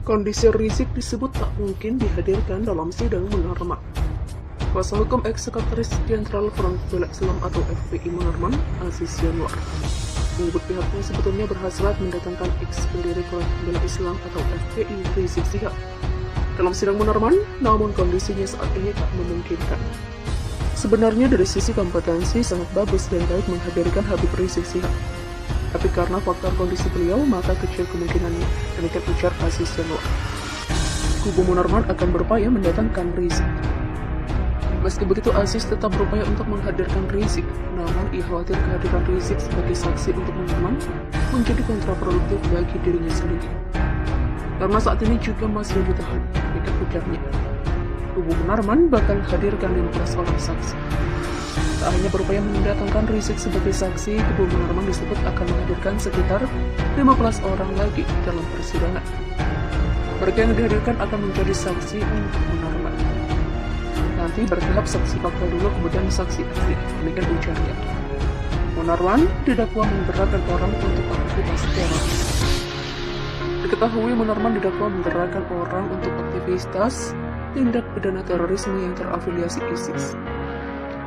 Kondisi Rizik disebut tak mungkin dihadirkan dalam sidang Munarman. Kuasa hukum Ex-Sekretaris Jenderal Front Pembela Islam atau FPI Munarman, Aziz Yanuar, menyebut pihaknya sebetulnya berhasrat mendatangkan ex-pendiri Front Pembela Islam atau FPI Rizik Syihab dalam sidang Munarman, namun kondisinya saat ini tak memungkinkan. Sebenarnya dari sisi kompetensi sangat bagus dan baik menghadirkan Habib Rizik Syihab, tapi karena faktor kondisi beliau maka kecil kemungkinannya, demikian ujar Aziz Yanuar. Kubu Munarman akan berupaya mendatangkan Rizik. Meski begitu, Aziz tetap berupaya untuk menghadirkan Rizik, namun ia khawatir kehadiran Rizik sebagai saksi untuk Munarman menjadi kontraproduktif bagi dirinya sendiri, karena saat ini juga masih ditahan, dekat ujarnya. Kubu Munarman bakal hadirkan 15 orang saksi. Tak hanya berupaya mendatangkan Rizik sebagai saksi, kubu Munarman disebut akan menghadirkan sekitar 15 orang lagi dalam persidangan. Mereka yang dihadirkan akan menjadi saksi untuk Munarman. Nanti bertahap saksi fakta dulu, kemudian saksi ahli, demikian ujarnya. Munarman didakwa menggerakkan orang untuk aktivitas teroris. Diketahui Munarman didakwa menggerakkan orang untuk aktivitas tindak pidana terorisme yang terafiliasi ISIS.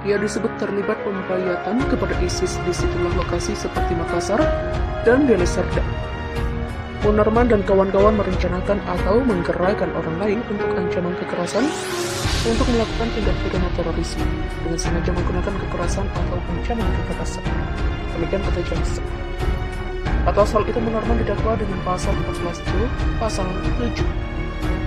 Ia disebut terlibat pembayatan kepada ISIS di sejumlah lokasi seperti Makassar dan Deli Serdang. Munarman dan kawan-kawan merencanakan atau menggerakkan orang lain untuk ancaman kekerasan untuk melakukan tindak pidana terorisme dengan sengaja menggunakan kekerasan atau ancaman kekerasan. Demikian kata jaksa. Atas hal itu Munarman didakwa dengan pasal 14C, pasal 7,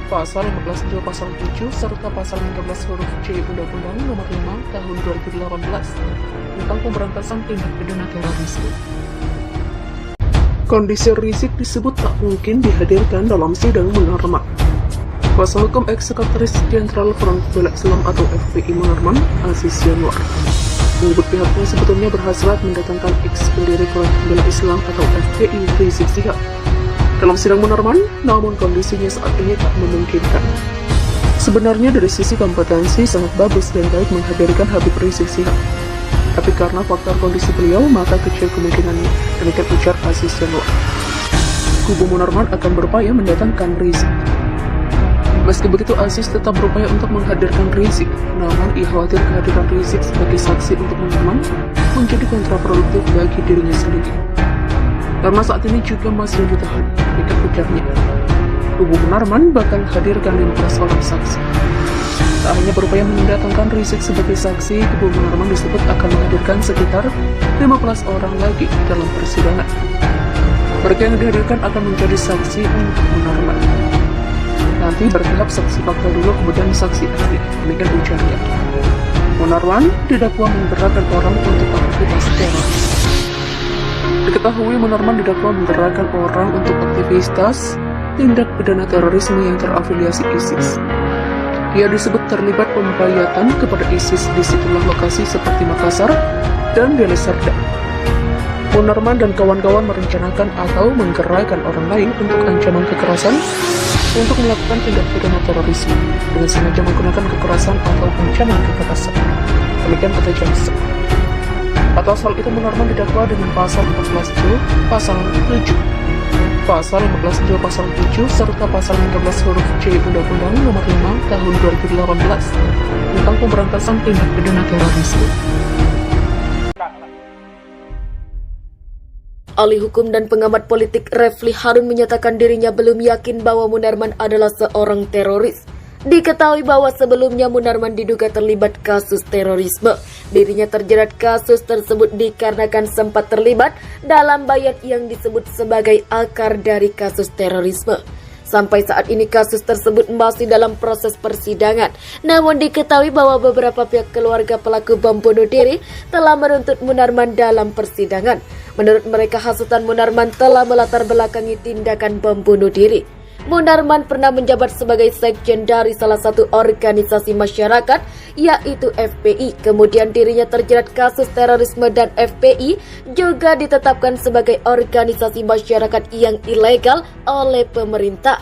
pasal 15C, pasal 7, serta pasal 13 huruf C Undang-Undang Nomor 5 Tahun 2018 tentang pemberantasan tindak pidana terorisme. Kondisi Rizik disebut tak mungkin dihadirkan dalam sidang Munarman. Kuasa hukum Ex-Sekretaris Jenderal Front Pembela Islam atau FPI Munarman, Aziz Yanuar, menyebut pihaknya sebetulnya berhasrat mendatangkan ex-pendiri Front Pembela Islam atau FPI Rizik Syihab dalam sidang Munarman, namun kondisinya saat ini tak memungkinkan. Sebenarnya dari sisi kompetensi sangat bagus dan baik menghadirkan Habib Rizik Syihab, tapi karena faktor kondisi beliau maka kecil kemungkinannya, demikian ujar Aziz Yanuar. Kubu Munarman akan berupaya mendatangkan Rizik. Meski begitu, Aziz tetap berupaya untuk menghadirkan Rizik, namun ia khawatir kehadiran Rizik sebagai saksi untuk Munarman menjadi kontraproduktif bagi dirinya sendiri, karena saat ini juga masih ditahan, dekat ujarnya. Kubu Munarman bakal hadirkan 15 orang saksi. Tak hanya berupaya mendatangkan Rizik sebagai saksi, kubu Munarman disebut akan menghadirkan sekitar 15 orang lagi dalam persidangan. Mereka yang dihadirkan akan menjadi saksi untuk Munarman. Nanti bertahap saksi fakta dulu, kemudian saksi ahli, demikian ujarnya. Munarman didakwa menggerakkan orang untuk aktivitas teroris. Diketahui Munarman didakwa menggerakkan orang untuk aktivitas tindak pidana terorisme yang terafiliasi ISIS. Ia disebut terlibat pembayatan kepada ISIS di sejumlah lokasi seperti Makassar dan Deli Serdang. Munarman dan kawan-kawan merencanakan atau menggerakkan orang lain untuk ancaman kekerasan untuk melakukan tindak pidana terorisme dengan sengaja menggunakan kekerasan atau ancaman kekerasan. Demikian kata jaksa. Atas hal itu Munarman didakwa dengan pasal 14C, pasal 7, pasal 15C, pasal 7, serta pasal 13 huruf C Undang-Undang Nomor 5 Tahun 2018 tentang pemberantasan tindak pidana terorisme. Ahli hukum dan pengamat politik Refli Harun menyatakan dirinya belum yakin bahwa Munarman adalah seorang teroris. Diketahui bahwa sebelumnya Munarman diduga terlibat kasus terorisme. Dirinya terjerat kasus tersebut dikarenakan sempat terlibat dalam bayat yang disebut sebagai akar dari kasus terorisme. Sampai saat ini kasus tersebut masih dalam proses persidangan. Namun diketahui bahwa beberapa pihak keluarga pelaku bom bunuh diri telah menuntut Munarman dalam persidangan. Menurut mereka, hasutan Munarman telah melatar belakangi tindakan bom bunuh diri. Munarman pernah menjabat sebagai sekjen dari salah satu organisasi masyarakat, yaitu FPI. Kemudian dirinya terjerat kasus terorisme dan FPI juga ditetapkan sebagai organisasi masyarakat yang ilegal oleh pemerintah.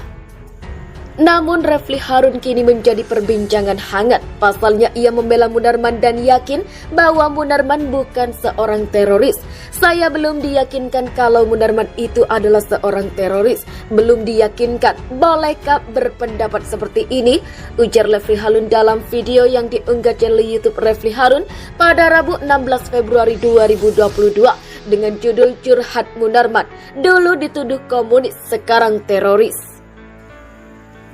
Namun Refli Harun kini menjadi perbincangan hangat. Pasalnya ia membela Munarman dan yakin bahwa Munarman bukan seorang teroris. Saya belum diyakinkan kalau Munarman itu adalah seorang teroris. Belum diyakinkan. Bolehkah berpendapat seperti ini? Ujar Refli Harun dalam video yang diunggah channel YouTube Refli Harun pada Rabu 16 Februari 2022 dengan judul Curhat Munarman. Dulu dituduh komunis, sekarang teroris.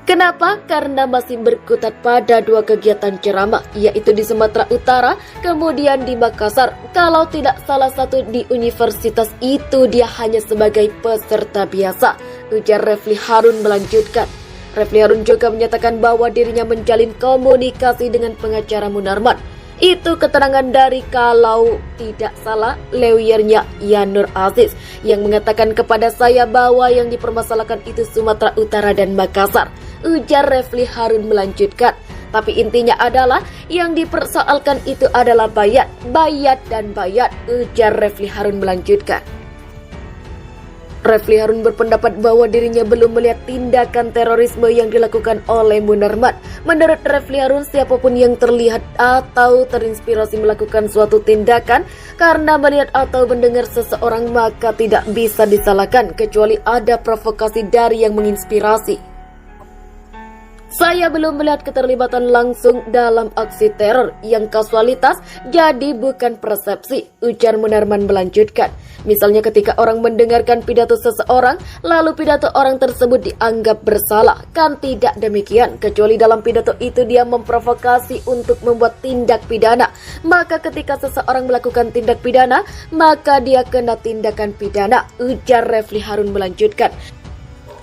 Kenapa? Karena masih berkutat pada dua kegiatan ceramah, yaitu di Sumatera Utara, kemudian di Makassar. Kalau tidak salah satu di universitas itu dia hanya sebagai peserta biasa, ujar Refli Harun melanjutkan. Refli Harun juga menyatakan bahwa dirinya menjalin komunikasi dengan pengacara Munarman. Itu keterangan dari kalau tidak salah lawyernya Yanur Aziz yang mengatakan kepada saya bahwa yang dipermasalahkan itu Sumatera Utara dan Makassar. Ujar Refli Harun melanjutkan. Tapi intinya adalah yang dipersoalkan itu adalah bayat dan bayat. Ujar Refli Harun melanjutkan. Refli Harun berpendapat bahwa dirinya belum melihat tindakan terorisme yang dilakukan oleh Munarman. Menurut Refli Harun, siapapun yang terlihat atau terinspirasi melakukan suatu tindakan karena melihat atau mendengar seseorang maka tidak bisa disalahkan kecuali ada provokasi dari yang menginspirasi. Saya belum melihat keterlibatan langsung dalam aksi teror yang kasualitas jadi bukan persepsi, ujar Munarman melanjutkan. Misalnya ketika orang mendengarkan pidato seseorang, lalu pidato orang tersebut dianggap bersalah. Kan tidak demikian, kecuali dalam pidato itu dia memprovokasi untuk membuat tindak pidana. Maka ketika seseorang melakukan tindak pidana, maka dia kena tindakan pidana, ujar Refli Harun melanjutkan.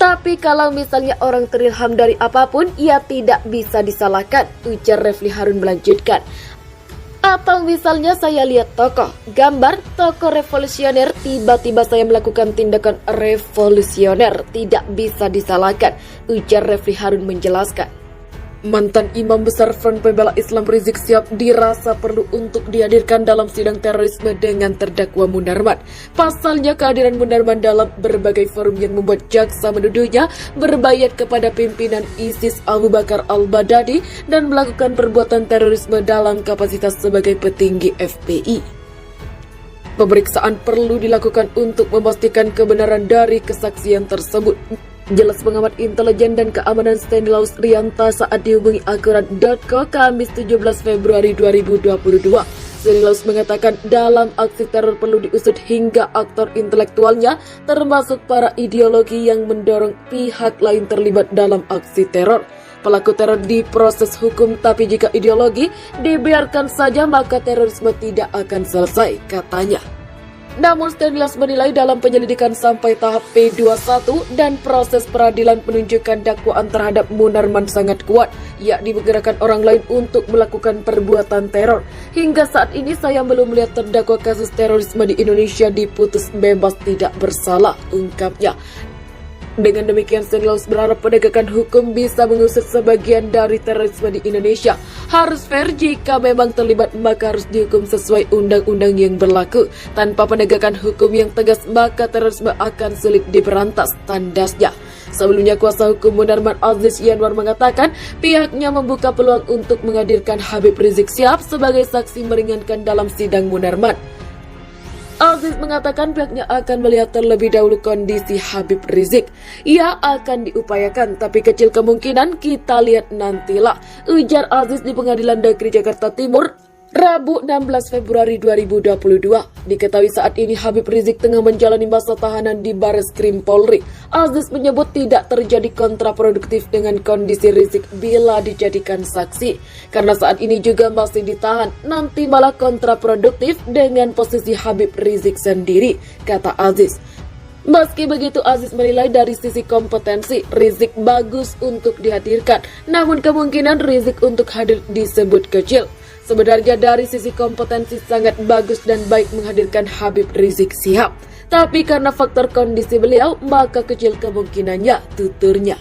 Tapi kalau misalnya orang terilham dari apapun, ia tidak bisa disalahkan, ujar Refli Harun melanjutkan. Atau misalnya saya lihat tokoh, gambar tokoh revolusioner, tiba-tiba saya melakukan tindakan revolusioner, tidak bisa disalahkan, ujar Refli Harun menjelaskan. Mantan Imam Besar Front Pembela Islam Rizik Syihab dirasa perlu untuk dihadirkan dalam sidang terorisme dengan terdakwa Munarman. Pasalnya kehadiran Munarman dalam berbagai forum yang membuat jaksa menuduhnya berbayat kepada pimpinan ISIS Abu Bakar al-Baghdadi dan melakukan perbuatan terorisme dalam kapasitas sebagai petinggi FPI. Pemeriksaan perlu dilakukan untuk memastikan kebenaran dari kesaksian tersebut. Jelas pengamat intelijen dan keamanan Stanislaus Rianta saat dihubungi Akurat.co Kamis 17 Februari 2022. Stanislaus mengatakan dalam aksi teror perlu diusut hingga aktor intelektualnya, termasuk para ideologi yang mendorong pihak lain terlibat dalam aksi teror. Pelaku teror diproses hukum, tapi jika ideologi dibiarkan saja maka terorisme tidak akan selesai, katanya. Namun Stanislaus menilai dalam penyelidikan sampai tahap P21 dan proses peradilan menunjukkan dakwaan terhadap Munarman sangat kuat, yakni menggerakkan orang lain untuk melakukan perbuatan teror. Hingga saat ini saya belum melihat terdakwa kasus terorisme di Indonesia diputus bebas tidak bersalah, ungkapnya. Dengan demikian, Stanislaus berharap penegakan hukum bisa mengusut sebagian dari terorisme di Indonesia. Harus fair, jika memang terlibat maka harus dihukum sesuai undang-undang yang berlaku. Tanpa penegakan hukum yang tegas maka terorisme akan sulit diberantas, tandasnya. Sebelumnya kuasa hukum Munarman Aziz Yanwar mengatakan pihaknya membuka peluang untuk menghadirkan Habib Rizik Syihab sebagai saksi meringankan dalam sidang Munarman. Aziz mengatakan pihaknya akan melihat terlebih dahulu kondisi Habib Rizik. Ia akan diupayakan, tapi kecil kemungkinan, kita lihat nantilah, ujar Aziz di Pengadilan Negeri Jakarta Timur, Rabu 16 Februari 2022. Diketahui saat ini Habib Rizik tengah menjalani masa tahanan di Bareskrim Polri. Aziz menyebut tidak terjadi kontraproduktif dengan kondisi Rizik bila dijadikan saksi, karena saat ini juga masih ditahan. Nanti malah kontraproduktif dengan posisi Habib Rizik sendiri, kata Aziz. Meski begitu, Aziz menilai dari sisi kompetensi Rizik bagus untuk dihadirkan, namun kemungkinan Rizik untuk hadir disebut kecil. Sebenarnya dari sisi kompetensi sangat bagus dan baik menghadirkan Habib Rizik Syihab. Tapi karena faktor kondisi beliau, maka kecil kemungkinannya, tuturnya.